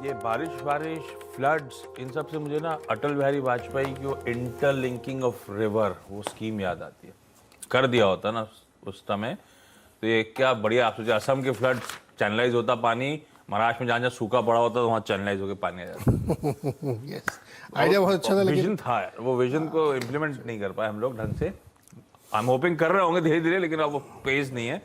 ये बारिश फ्लड्स इन सब से मुझे ना अटल बिहारी वाजपेयी की वो इंटरलिंकिंग ऑफ रिवर वो स्कीम याद आती है। कर दिया होता ना उस समय तो ये क्या बढ़िया। आप सोचिए असम के फ्लड चैनलाइज होता पानी, महाराष्ट्र में जहाँ जहाँ सूखा पड़ा होता तो वहाँ चैनलाइज होकर पानी आ जाता। यस, आइडिया बहुत अच्छा था, लेकिन विजन था यार, वो विजन को इम्प्लीमेंट नहीं कर पाए हम लोग ढंग से। आई एम होपिंग कर रहे होंगे धीरे धीरे, लेकिन अब वो पेस नहीं है।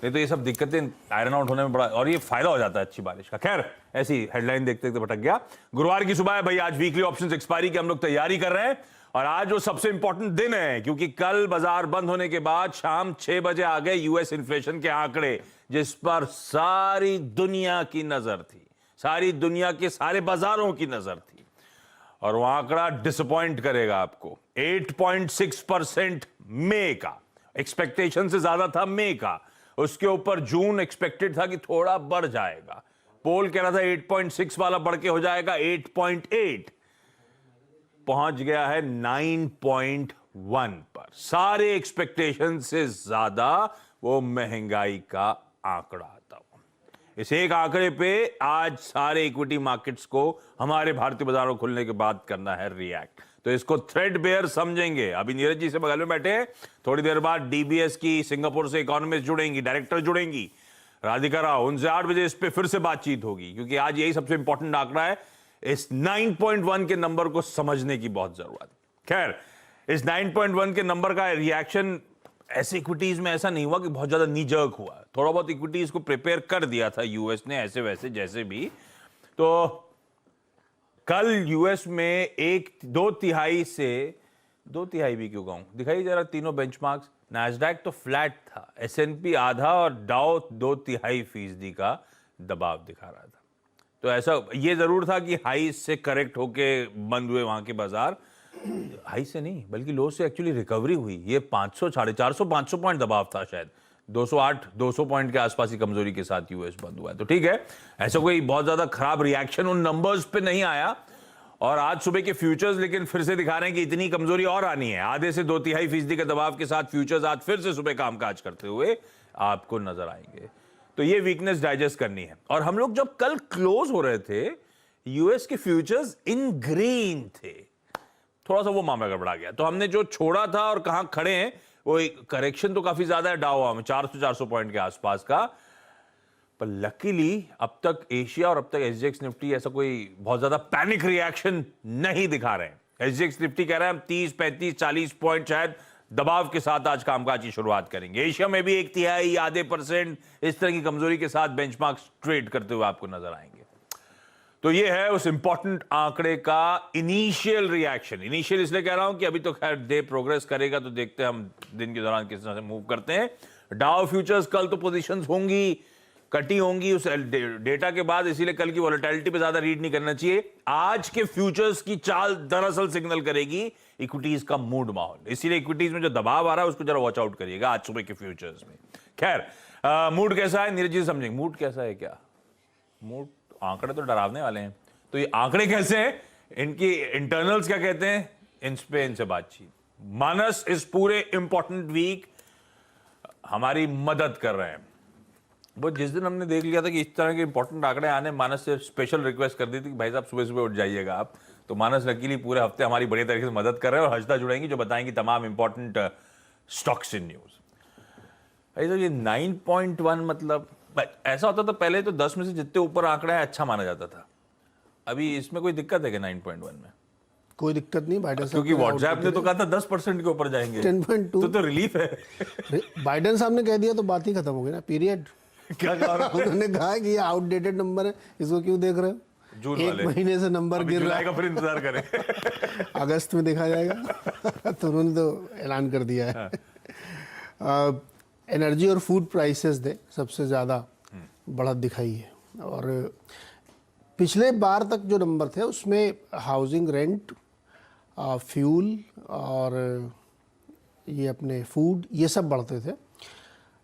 नहीं तो ये सब दिक्कतें आयरन आउट होने में बड़ा, और ये फायदा हो जाता है अच्छी बारिश का। खैर ऐसी हेडलाइन देखते देखते भटक गया। गुरुवार की सुबह है भाई, आज वीकली ऑप्शंस एक्सपायरी की हम लोग तैयारी कर रहे हैं और आज वो सबसे इंपॉर्टेंट दिन है क्योंकि कल बाजार बंद होने के बाद शाम 6 बजे आ गए यूएस इन्फ्लेशन के आंकड़े, जिस पर सारी दुनिया की नजर थी, सारी दुनिया के सारे बाजारों की नजर थी। और वो आंकड़ा डिसअपॉइंट करेगा आपको। 8.6% मई का, एक्सपेक्टेशन से ज्यादा था मई का। उसके ऊपर जून एक्सपेक्टेड था कि थोड़ा बढ़ जाएगा। पोल कह रहा था 8.6 वाला बढ़ के हो जाएगा 8.8, पहुंच गया है 9.1 पर। सारे एक्सपेक्टेशन से ज्यादा वो महंगाई का आंकड़ा आता हुआ। इस एक आंकड़े पे आज सारे इक्विटी मार्केट्स को हमारे भारतीय बाजारों खुलने के बाद करना है रिएक्ट। तो इसको थ्रेड बेयर समझेंगे। अभी नीरज जी से बगल में बैठे हैं, थोड़ी देर बाद डीबीएस की सिंगापुर से इकोनॉमिस्ट जुड़ेंगी, डायरेक्टर जुड़ेंगी, राधिका राव, उनसे 8 बजे इस पे फिर से बातचीत होगी क्योंकि आज यही सबसे इंपॉर्टेंट आंकड़ा है। इस 9.1 के नंबर को समझने की बहुत जरूरत है। खैर, इस 9.1 के नंबर का रिएक्शन ऐसे इक्विटीज में ऐसा नहीं हुआ कि बहुत ज्यादा नीजर्क हुआ। थोड़ा बहुत इक्विटीज को प्रिपेयर कर दिया था यूएस ने, ऐसे वैसे जैसे भी। तो कल यूएस में 2 तिहाई भी क्यों कहूं, दिखाई जरा तीनों बेंचमार्क्स। नैस्डैक तो फ्लैट था, एसएनपी आधा और डाउ 2/3% का दबाव दिखा रहा था। तो ऐसा ये जरूर था कि हाई से करेक्ट होके बंद हुए वहां के बाजार। हाई से नहीं बल्कि लो से एक्चुअली रिकवरी हुई। ये 500, 450, 500 पॉइंट दबाव था, शायद 208, 200 पॉइंट के आसपास की कमजोरी के साथ यूएस बंद हुआ है। तो ठीक है, ऐसा कोई बहुत ज्यादा खराब रिएक्शन उन नंबर्स पे नहीं आया। और आज सुबह के फ्यूचर्स लेकिन फिर से दिखा रहे हैं कि इतनी कमजोरी और आनी है। आधे से 2/3% के दबाव के साथ फ्यूचर्स आज फिर से सुबह कामकाज करते हुए आपको नजर आएंगे। तो ये वीकनेस डाइजेस्ट करनी है। और हम लोग जब कल क्लोज हो रहे थे, यूएस के फ्यूचर्स इन ग्रीन थे। थोड़ा सा वो मामला गड़बड़ा गया, तो हमने जो छोड़ा था और कहां खड़े हैं वो करेक्शन तो काफी ज्यादा है डाउ में 400 पॉइंट के आसपास का। पर लकीली अब तक एशिया और अब तक एसजीएक्स निफ्टी ऐसा कोई बहुत ज्यादा पैनिक रिएक्शन नहीं दिखा रहे हैं। एसजीएक्स निफ्टी कह रहा है हम 30, 35, 40 पॉइंट शायद दबाव के साथ आज कामकाज की शुरुआत करेंगे। एशिया में भी 1/3, आधे % इस तरह की कमजोरी के साथ बेंचमार्क ट्रेड करते हुए आपको नजर आएंगे। तो ये है उस इंपॉर्टेंट आंकड़े का इनिशियल रिएक्शन। इनिशियल इसलिए कह रहा हूं कि अभी तो खैर डे प्रोग्रेस करेगा, तो देखते हैं हम दिन के दौरान किस तरह से मूव करते हैं। डाउ फ्यूचर्स कल तो पोजीशंस होंगी, कटी होंगी उस डेटा के बाद, इसीलिए कल की वोलेटिलिटी पे ज्यादा रीड नहीं करना चाहिए। आज के फ्यूचर्स की चाल दरअसल सिग्नल करेगी इक्विटीज का मूड माहौल। इसीलिए इक्विटीज में जो दबाव आ रहा है उसको जरा वॉच आउट करिएगा आज सुबह के फ्यूचर्स में। खैर, मूड कैसा है नीरज जी समझेंगे। मूड कैसा है, क्या मूड, आंकड़े तो डरावने वाले हैं। तो ये आंकड़े कैसे हैं, इनकी इंटरनल्स क्या कहते हैं, इनसे बातचीत। मानस इस पूरे इंपॉर्टेंट वीक हमारी मदद कर रहे हैं। वो जिस दिन हमने देख लिया था कि इस तरह के इंपॉर्टेंट आंकड़े आने, मानस से स्पेशल रिक्वेस्ट कर दी थी कि भाई साहब सुबह सुबह उठ जाइएगा आप। तो मानस लकीली पूरे हफ्ते हमारी बढ़िया तरीके से मदद कर रहे हैं और हजदा जुड़ेंगी जो बताएंगी तमाम इंपॉर्टेंट स्टॉक्स इन न्यूज। भाई तो ये 9.1 मतलब ऐसा होता था पहले तो 10 में से जितने ऊपर आंकड़ा है अच्छा माना जाता था। अभी इसमें कोई दिक्कत है कि 9.1 में कोई दिक्कत नहीं। बाइडेन साहब क्योंकि व्हाट्सएप ने तो कहा था 10% के ऊपर जाएंगे, 10.2 तो रिलीफ है। बाइडेन साहब ने कह दिया तो बात ही खत्म हो गई ना, पीरियड। क्या कह रहा हूं? उन्होंने कहा कि ये आउटडेटेड नंबर है, इसको क्यों देख रहे हो, जून एक वाले महीने से नंबर गिर रहा का फिर इंतजार करें। अगस्त में देखा जाएगा। तो उन्होंने तो ऐलान कर दिया है। एनर्जी और फूड प्राइसेस ने सबसे ज़्यादा बढ़त दिखाई है। और पिछले बार तक जो नंबर थे उसमें हाउसिंग रेंट, फ्यूल और ये अपने फूड, ये सब बढ़ते थे।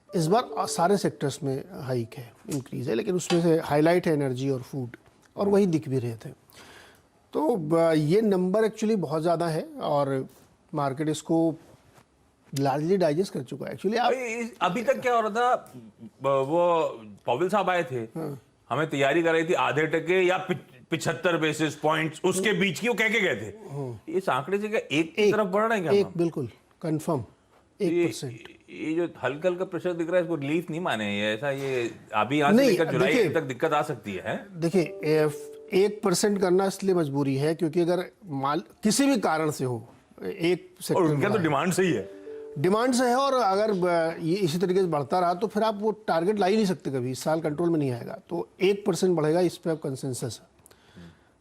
इस बार सारे सेक्टर्स में हाइक है, इंक्रीज है, लेकिन उसमें से हाईलाइट है एनर्जी और फूड, और वही दिख भी रहे थे। तो ये नंबर एक्चुअली बहुत ज़्यादा है और मार्केट इसको लार्जली डाइजेस्ट कर चुका है एक्चुअली। अभी तक क्या हो रहा था, वो पॉवेल साहब आए थे, हमें तैयारी कर रही थी आधे टके या 75 बेसिस पॉइंट्स उसके बीच की वो कह के गए थे। इस आंकड़े से क्या एक की तरफ बढ़ रहे हैं क्या एक हम? बिल्कुल कंफर्म ये 1%। ये जो हल्का हल्का प्रेशर दिख रहा है इसको रिलीफ नहीं माने, ये ऐसा ये अभी यहाँ से नहीं, लेकर जुलाई देखिए- तक दिक्कत आ सकती है। देखिए 1% करना इसलिए मजबूरी है क्योंकि अगर माल किसी भी कारण से हो एक और सेक्टर उनका तो डिमांड सही है। डिमांड से है, और अगर ये इसी तरीके से बढ़ता रहा तो फिर आप वो टारगेट ला ही नहीं सकते कभी, इस साल कंट्रोल में नहीं आएगा। तो 1% बढ़ेगा, इस पे अब कंसेंसस है।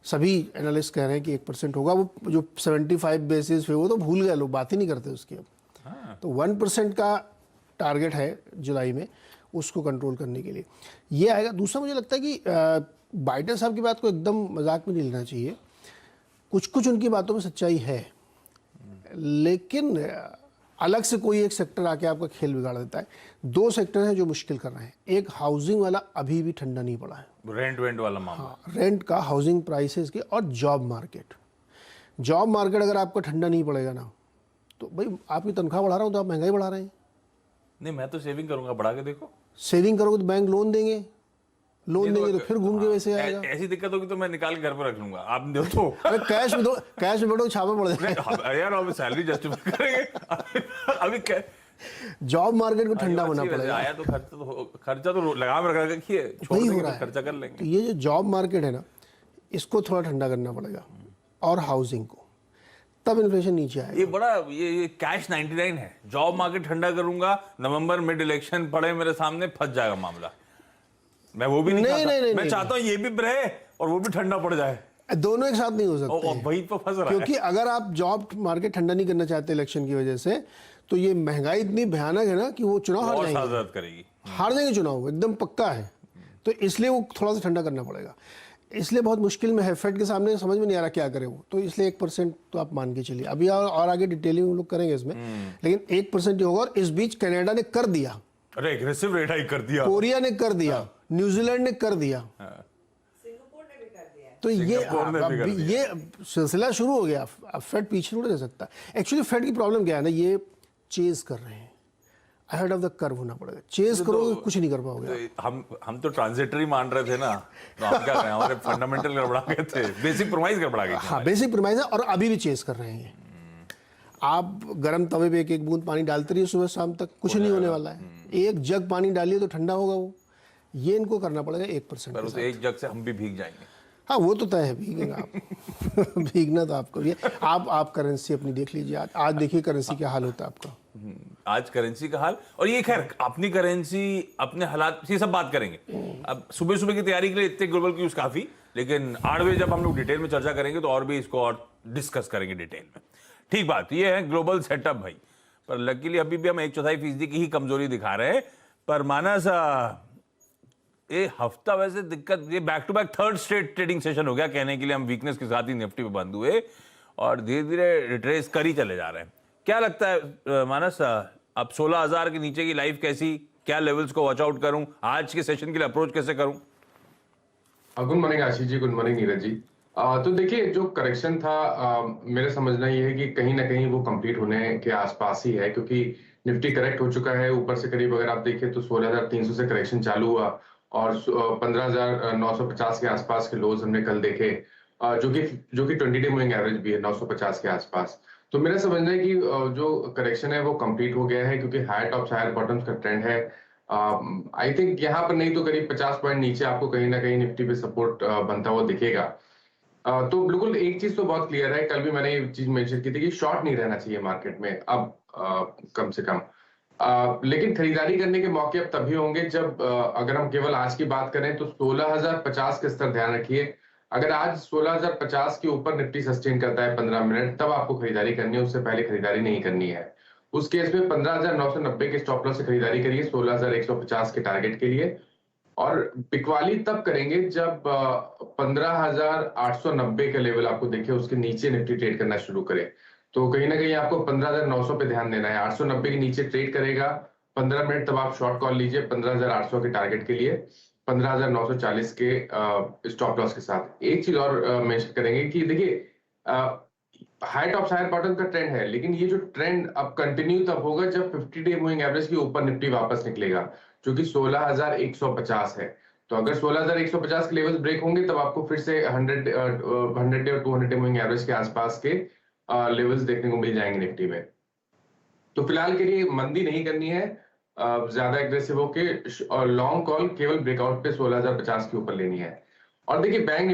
सभी एनालिस्ट कह रहे हैं कि 1% होगा। वो जो 75 बेसिस पे वो तो भूल गए लोग, बात ही नहीं करते उसकी अब। तो 1% का टारगेट है जुलाई में, उसको कंट्रोल करने के लिए ये आएगा। दूसरा मुझे लगता है कि बाइडेन साहब की बात को एकदम मजाक में नहीं लेना चाहिए। कुछ कुछ उनकी बातों में सच्चाई है, लेकिन अलग से कोई एक सेक्टर आके आपका खेल बिगाड़ देता है। दो सेक्टर हैं जो मुश्किल कर रहे हैं। एक हाउसिंग वाला अभी भी ठंडा नहीं पड़ा है, रेंट वेंट वाला मामला। हाँ, रेंट का, हाउसिंग प्राइसेस के, और जॉब मार्केट। जॉब मार्केट अगर आपका ठंडा नहीं पड़ेगा ना, तो भाई आपकी तनख्वाह बढ़ा रहा हूँ तो आप महंगाई बढ़ा रहे हैं। नहीं, मैं तो सेविंग करूंगा, बढ़ा के देखो। सेविंग करोगे तो बैंक लोन देंगे, लोन देंगे तो फिर घूम के वैसे आएगा। ऐसी दिक्कत होगी तो मैं निकाल के घर पर रख लूंगा, आप दो तो। अरे कैश में दो, कैश में बैठो छापा पड़ जाएगा। अरे यार अब सैलरी जस्टिफाई करेंगे अभी क्या जॉब मार्केट को ठंडा होना अच्छी वैसे पड़ेगा। आया तो खर्चा तो लगाम रख रखिए, छोड़ वही हो देंगे रहा तो है। खर्चा कर लेंगे। तो ये जो जॉब मार्केट है ना, इसको थोड़ा ठंडा करना पड़ेगा, और हाउसिंग को, तब इन्फ्लेशन नीचे आएगा। ये बड़ा ये कैश 99 है। जॉब मार्केट ठंडा करूंगा, नवंबर मिड इलेक्शन पड़े मेरे सामने, फंस जाएगा मामला। मैं वो भी नहीं चाहता। मैं चाहता हूँ ये भी रहे और वो भी ठंडा पड़ जाए। दोनों एक साथ नहीं हो सकते, और वही तो फंस रहा है। क्योंकि अगर आप जॉब मार्केट ठंडा नहीं करना चाहते इलेक्शन की वजह से, तो ये महंगाई इतनी भयानक है ना कि वो चुनाव हार और जाएंगे, साजत करेगी, हार जाएंगे चुनाव, एकदम पक्का है। तो इसलिए वो थोड़ा सा ठंडा करना पड़ेगा। इसलिए बहुत मुश्किल में है, फेड के सामने समझ में नहीं आ रहा क्या करे वो। तो इसलिए 1% तो आप मान के चलिए। अभी और आगे डिटेलिंग हम लोग करेंगे इसमें, लेकिन 1% ही होगा। और इस बीच कनाडा ने कर दिया, अरे एग्रेसिव रेट हाइक कर दिया, कोरिया ने कर दिया, न्यूजीलैंड ने कर दिया, तो ये सिंगापुर ने भी कर अब ये सिलसिला शुरू हो गया। अब फेड पीछे नहीं रह सकता। एक्चुअली फेड की प्रॉब्लम क्या है ना, ये चेज कर रहे हैं, अहेड ऑफ द कर्व होना पड़ेगा। चेज करोगे कुछ नहीं कर पाओगे। तो हम तो ट्रांजिटरी मान रहे थे ना, तो हम क्या करें, हमारे फंडामेंटल गड़बड़ा गए थे, बेसिक प्रोमाइज गड़बड़ा गए थे। हाँ, बेसिक प्रीमाइज है, और अभी भी चेज कर रहे हैं। आप गर्म तवे पे एक एक बूंद पानी डालते रहिए सुबह शाम तक, कुछ नहीं होने वाला है। एक जग पानी डालिए तो ठंडा होगा वो। ये इनको करना पड़ेगा 1%। पर उस एक जग से हम भी भीग जाएंगे। हाँ, वो तो तय है, भीगेगा आप। भीगना तो आपको भी है। आप करेंसी अपनी देख लीजिए। आज देखिए करेंसी क्या हाल होता है आपका। आज करेंसी का हाल, और ये खैर अपनी करेंसी अपने हालात, ये सब बात करेंगे। अब सुबह सुबह की तैयारी के लिए इतने ग्लोबल क्यूज काफी, लेकिन 8 बजे जब हम लोग डिटेल में चर्चा करेंगे तो और भी इसको और डिस्कस करेंगे डिटेल में। ठीक बात, ये है ग्लोबल सेटअप भाई। पर लकीली अभी भी हम 1/4% की ही कमजोरी दिखा रहे हैं। पर मानस ये हफ्ता वैसे दिक्कत, ये back to back third straight trading session हो गया कहने के लिए। हम वीकनेस के साथ ही निफ्टी पे बंद हुए और धीरे धीरे रिट्रेस कर ही चले जा रहे हैं। क्या लगता है मानस, अब 16,000 के नीचे की लाइफ कैसी, क्या लेवल्स को वॉच आउट करूं, आज के सेशन के लिए अप्रोच कैसे करूं? Good morning Ashish ji, good morning Neeraj ji. तो देखिए, जो करेक्शन था मेरा समझना ये है कि कहीं ना कहीं वो कंप्लीट होने के आसपास ही है, क्योंकि निफ्टी करेक्ट हो चुका है ऊपर से। करीब अगर आप देखिए तो 16,300 से करेक्शन चालू हुआ और 15,950 के आसपास के लोज हमने कल देखे, जो कि 20 डे मूविंग एवरेज भी है 950 के आसपास। तो मेरा समझना है कि जो करेक्शन है वो कंप्लीट हो गया है, क्योंकि हायर टॉप्स हायर बॉटम्स का ट्रेंड है। आई थिंक यहाँ पर नहीं तो करीब 50 पॉइंट नीचे आपको कहीं ना कहीं निफ्टी पे सपोर्ट बनता हुआ दिखेगा। तो बिल्कुल एक चीज तो बहुत क्लियर है, कल भी मैंने ये चीज मेंशन की थी कि शॉर्ट नहीं रहना चाहिए मार्केट में अब, कम से कम। लेकिन खरीदारी करने के मौके अब तभी होंगे जब अगर हम केवल आज की बात करें तो 16,050 के स्तर ध्यान रखिए। अगर आज 16,050 के ऊपर निफ्टी सस्टेन करता है 15 मिनट, तब आपको खरीदारी करनी है, उससे पहले खरीदारी नहीं करनी है। उस केस में 15,990 के स्टॉप लॉस से खरीदारी करिए 16,150 के टारगेट के लिए। और बिकवाली तब करेंगे जब 15,890 का लेवल आपको देखे, उसके नीचे निफ्टी ट्रेड करना शुरू करे। तो कहीं ना कहीं आपको 15,900 पे ध्यान देना है। 890 के नीचे ट्रेड करेगा 15 मिनट, तब आप शॉर्ट कॉल लीजिए 15,800 के टारगेट के लिए 15,940 के स्टॉप लॉस के साथ। एक चीज और मेंशन करेंगे कि देखिए, हाई टॉप हायर बॉटम का ट्रेंड है, लेकिन ये जो ट्रेंड अब कंटिन्यू तब होगा जब 50 डे मूविंग एवरेज के ऊपर निफ्टी वापस निकलेगा, जो कि 16,150 है। तो अगर 16,150 के लेवल्स ब्रेक होंगे तब आपको फिर से 100 डे और 200 डे मूविंग एवरेज के आसपास के लेवल्स देखने को मिल जाएंगे निफ्टी में। तो फिलहाल के लिए मंदी नहीं करनी है ज्यादा एग्रेसिव होके, और लॉन्ग कॉल केवल ब्रेकआउट पे 16,050 के ऊपर लेनी है। और देखिए बैंक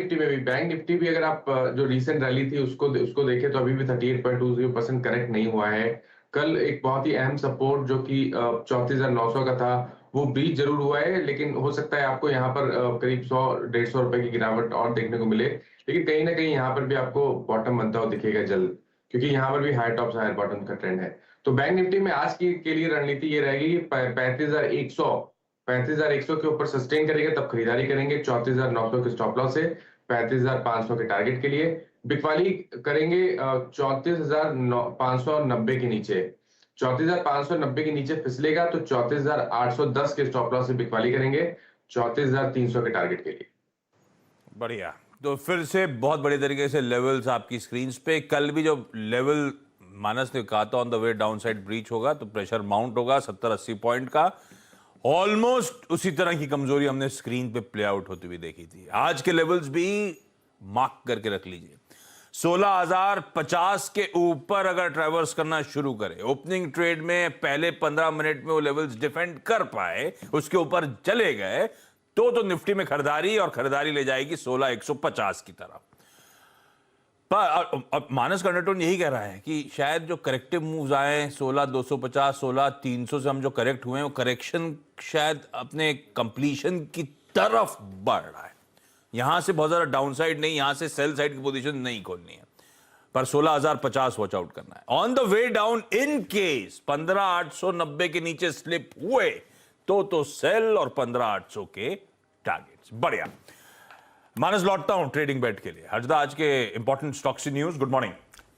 निफ्टी भी अगर आप जो रीसेंट रैली थी उसको देखें तो अभी भी 38.20% करेक्ट नहीं हुआ है। कल एक बहुत ही अहम सपोर्ट जो कि 34,900 का था वो ब्रीच जरूर हुआ है, लेकिन हो सकता है आपको यहाँ पर करीब 100-150 रुपए की गिरावट और देखने को मिले, लेकिन कहीं ना कहीं यहाँ पर भी आपको बॉटम बनता हुआ दिखेगा जल्द, क्योंकि यहाँ पर भी हाई टॉप हायर बॉटम का ट्रेंड है। तो बैंक निफ्टी में आज की के लिए रणनीति ये रहेगी कि 35,100 के ऊपर सस्टेन करेंगे तब खरीदारी करेंगे, 34,900 के स्टॉप लॉस से 35,500 के टारगेट के लिए बिकवाली करेंगे 34,590 के नीचे। 34,590 के नीचे फिसलेगा तो 34,810 के स्टॉप लॉस से बिकवाली करेंगे 34,300 के टारगेट के लिए। बढ़िया। तो फिर से बहुत बड़े तरीके से लेवल्स आपकी स्क्रीन पे। कल भी जो लेवल मानस ने कहा था on the way down side breach होगा तो प्रेशर माउंट होगा 70-80 पॉइंट का, ऑलमोस्ट उसी तरह की कमजोरी हमने स्क्रीन पे प्ले आउट होती हुई देखी थी। आज के लेवल्स भी मार्क करके रख लीजिए। 16,050 के ऊपर अगर ट्रैवर्स करना शुरू करे, ओपनिंग ट्रेड में पहले 15 मिनट में वो लेवल्स डिफेंड कर पाए, उसके ऊपर चले गए तो निफ्टी में खरीदारी, और खरीदारी ले जाएगी 16,150 की तरफ। पर मानस कंडक्टोन यही कह रहा है कि शायद जो करेक्टिव मूव्स आए 16,250 16,300 से हम जो करेक्ट हुए हैं वो करेक्शन शायद अपने कंप्लीशन की तरफ बढ़ रहा है। यहां से बहुत ज्यादा डाउनसाइड नहीं, यहां से सेल साइड की पोजीशन नहीं खोलनी है, पर 16,050 वॉच आउट करना है। On the way down in case 15,890 के नीचे स्लिप हुए तो सेल और 15,800 के टारगेट्स। बढ़िया। मानस लौटता हूं ट्रेडिंग बेट के लिए। हर्षदा, आज के इंपॉर्टेंट स्टॉक्स की न्यूज। Good morning.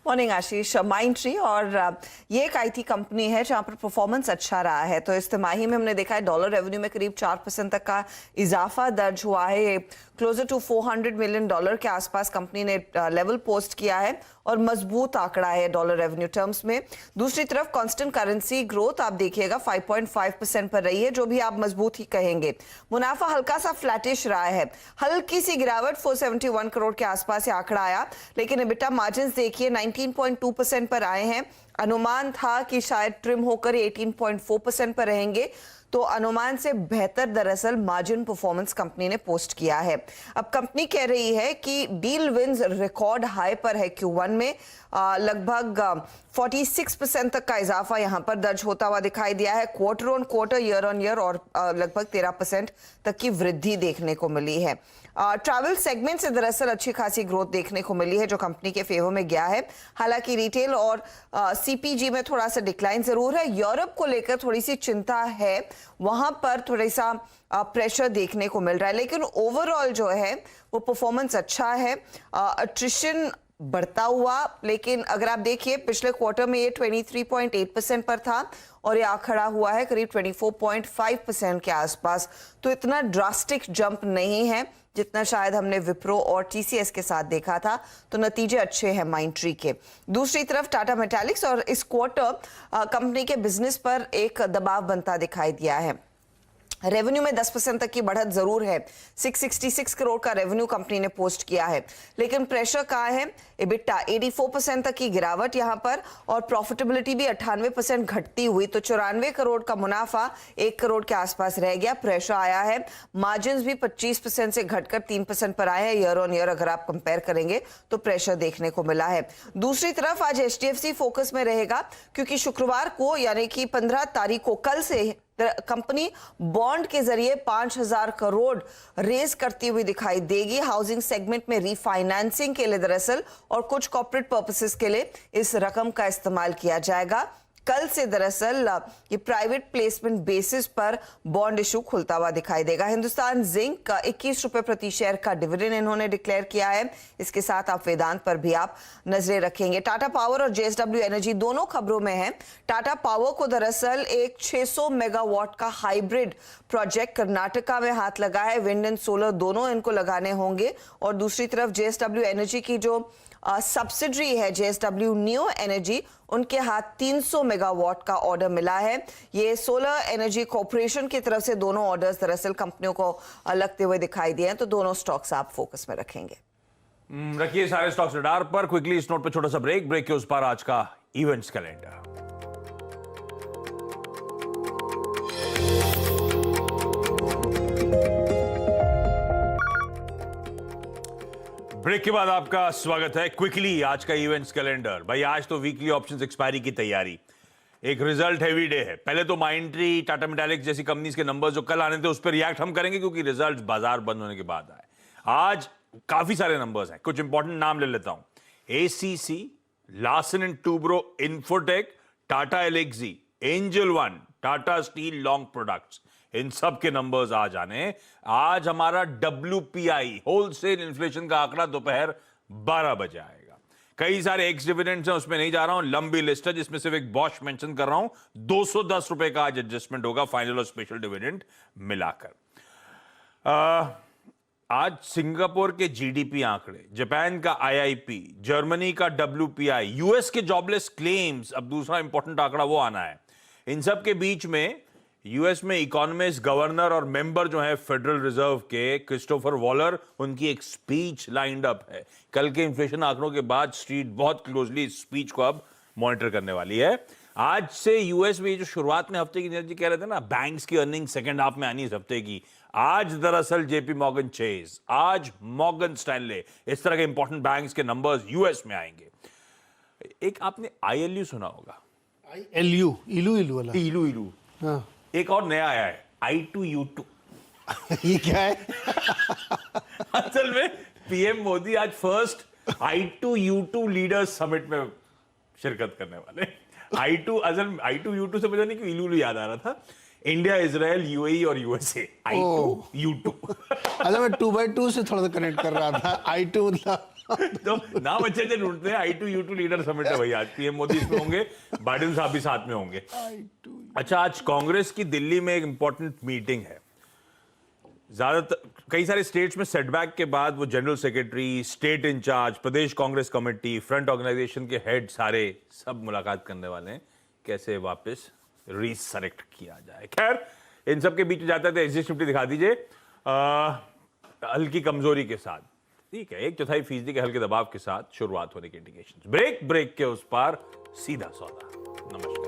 मॉर्निंग आशीष। माइंडट्री और ये एक आईटी कंपनी है जहां पर परफॉर्मेंस अच्छा रहा है। तो इस तिमाही में हमने देखा है डॉलर रेवेन्यू में करीब 4% तक का इजाफा दर्ज हुआ है। क्लोजर टू $400 मिलियन के आसपास कंपनी ने लेवल पोस्ट किया है और मजबूत आंकड़ा है डॉलर रेवेन्यू टर्म्स में। दूसरी तरफ कांस्टेंट करेंसी ग्रोथ आप देखिएगा 5.5% पर रही है, जो भी आप मजबूत ही कहेंगे। मुनाफा हल्का सा फ्लैटिश रहा है, हल्की सी गिरावट 471 करोड़ के आसपास आंकड़ा आया, लेकिन एबिटा मार्जिन देखिए 19.2% पर आए हैं। अनुमान था कि शायद ट्रिम होकर 18.4% पर रहेंगे, तो अनुमान से बेहतर दरअसल मार्जिन परफॉर्मेंस कंपनी ने पोस्ट किया है। अब कंपनी कह रही है कि डील विंस रिकॉर्ड हाई पर है Q1 में, लगभग 46% तक का इजाफा यहां पर दर्ज होता हुआ दिखाई दिया है। Quarter on quarter, year on year और लगभग 13% तक की वृद्धि देखने को मिली है। ट्रैवल सेगमेंट से दरअसल अच्छी खासी ग्रोथ देखने को मिली है जो कंपनी के फेवर में गया है। हालांकि रिटेल और सीपीजी में थोड़ा सा डिक्लाइन जरूर है। यूरोप को लेकर थोड़ी सी चिंता है, वहां पर थोड़ा सा प्रेशर देखने को मिल रहा है, लेकिन ओवरऑल जो है वो परफॉर्मेंस अच्छा है। अट्रिशन बढ़ता हुआ, लेकिन अगर आप देखिए पिछले क्वार्टर में ये 23.8% पर था और ये खड़ा हुआ है करीब 24.5% के आसपास। तो इतना ड्रास्टिक जंप नहीं है जितना शायद हमने विप्रो और टीसीएस के साथ देखा था। तो नतीजे अच्छे हैं माइंडट्री के। दूसरी तरफ टाटा मेटालिक्स और इस क्वार्टर कंपनी के बिजनेस पर एक दबाव बनता दिखाई दिया है। रेवेन्यू में 10% तक की बढ़त जरूर है, 666 करोड़ का रेवेन्यू कंपनी ने पोस्ट किया है, लेकिन प्रेशर कहाँ है? एबिटा 84% तक की गिरावट यहां पर, और प्रॉफिटेबिलिटी भी 98% घटती हुई, तो 94 करोड़ का मुनाफा 1 करोड़ के आसपास रह गया। प्रेशर आया है। मार्जिन भी 25% से घटकर 3% पर आए हैं। ईयर ऑन ईयर अगर आप कंपेयर करेंगे तो प्रेशर देखने को मिला है। दूसरी तरफ आज एचडीएफसी फोकस में रहेगा, क्योंकि शुक्रवार को यानी कि 15 तारीख को कल से कंपनी बॉन्ड के जरिए 5,000 करोड़ रेज करती हुई दिखाई देगी हाउसिंग सेगमेंट में रीफाइनेंसिंग के लिए दरअसल, और कुछ कॉर्पोरेट पर्पसेस के लिए इस रकम का इस्तेमाल किया जाएगा। कल से दरअसल ये प्राइवेट प्लेसमेंट बेसिस पर बॉन्ड इशू खुलता हुआ दिखाई देगा। हिंदुस्तान जिंक का 21 रुपए प्रति शेयर का डिविडेंड इन्होंने डिक्लेयर किया है। इसके साथ आप वेदांत पर भी आप नजरें रखेंगे। टाटा पावर और जेएसडब्ल्यू एनर्जी दोनों खबरों में है। टाटा पावर को दरअसल एक 600 मेगावाट का हाइब्रिड प्रोजेक्ट कर्नाटका में हाथ लगा है। विंड एंड सोलर दोनों इनको लगाने होंगे। और दूसरी तरफ जेएसडब्ल्यू एनर्जी की जो सब्सिडरी है जेएसडब्ल्यू न्यू एनर्जी, उनके हाथ 300 मेगावाट का ऑर्डर मिला है। ये सोलर एनर्जी कॉर्पोरेशन की तरफ से दोनों ऑर्डर्स दरअसल कंपनियों को लगते हुए दिखाई दिए हैं, तो दोनों स्टॉक्स आप फोकस में रखेंगे। रखिए सारे स्टॉक्स रडार पर। क्विकली इस नोट पे छोटा सा ब्रेक के उस पार आज का इवेंट्स कैलेंडर। ब्रेक के बाद आपका स्वागत है। क्विकली आज का इवेंट्स कैलेंडर। भाई आज तो वीकली ऑप्शंस एक्सपायरी की तैयारी, एक रिजल्ट हेवी डे है। पहले तो माइंट्री, टाटा मेटालिक्स जैसी कंपनीज के नंबर्स जो कल आने थे उस पर रिएक्ट हम करेंगे क्योंकि रिजल्ट बाजार बंद होने के बाद आए। आज काफी सारे नंबर्स हैं, कुछ इंपॉर्टेंट नाम ले लेता हूं। ACC, Larsen and Toubro, Infotech, Tata Elxsi, Angel one, Tata steel long products, इन सब के नंबर्स आ जाने। आज हमारा WPI होलसेल इन्फ्लेशन का आंकड़ा दोपहर 12 बजे आएगा। कई सारे एक्स डिविडेंड्स हैं, उसमें नहीं जा रहा हूं, लंबी लिस्ट है जिसमें सिर्फ एक बॉश मेंशन कर रहा हूं। 210 रुपए का आज एडजस्टमेंट होगा फाइनल और स्पेशल डिविडेंड मिलाकर। आज सिंगापुर के जीडीपी आंकड़े, जापान का IIP, जर्मनी का WPI, यूएस के जॉबलेस क्लेम्स, अब दूसरा इंपॉर्टेंट आंकड़ा वो आना है। इन सब के बीच में यूएस में इकोनॉमिस्ट, गवर्नर और मेंबर जो है फेडरल रिजर्व के, क्रिस्टोफर वॉलर, उनकी एक स्पीच लाइंड अप है। कल के इन्फ्लेशन आंकड़ों के बाद स्ट्रीट बहुत क्लोजली इस स्पीच को अब मॉनिटर करने वाली है। आज से यूएस में जो शुरुआत में हफ्ते की एनर्जी कह रहे थे ना, बैंक्स की अर्निंग सेकंड हाफ में आनी इस हफ्ते की, आज दरअसल जेपी मॉर्गन चेज, आज मॉर्गन स्टैनले, इस तरह के इंपॉर्टेंट बैंक्स के नंबर्स यूएस में आएंगे। एक आपने ILU सुना होगा, ILU, इलू वाला। इलू। हाँ। एक और नया आया है, I2U2। ये क्या है? असल में पीएम मोदी आज फर्स्ट I2U2 लीडर्स समिट में शिरकत करने वाले। I2U2 से मुझे नहीं कि इलू याद आ रहा था। इंडिया, इजराइल, UAE और USA, I2U2। अच्छा, मैं 2x2 से थोड़ा सा कनेक्ट कर रहा था। I2 मतलब तो नाम अच्छे से ढूंढते हैं। I2U2 लीडर समिट है भाई आज। पीएम मोदी इसमें होंगे, बाइडेन साहब भी साथ में होंगे। अच्छा, आज कांग्रेस की दिल्ली में एक इंपॉर्टेंट मीटिंग है। ज्यादातर कई सारे स्टेट्स में सेटबैक के बाद वो जनरल सेक्रेटरी, स्टेट इंचार्ज, प्रदेश कांग्रेस कमेटी, फ्रंट ऑर्गेनाइजेशन के हेड सारे सब मुलाकात करने वाले हैं, कैसे वापस रीसेलेक्ट किया जाए। खैर, इन सब के बीच जाते थे एग्जिट निफ्टी दिखा दीजिए हल्की कमजोरी के साथ। ठीक है, 1/4% के हल्के दबाव के साथ शुरुआत होने की इंडिकेशन। ब्रेक के उस पार सीधा सौदा। नमस्कार।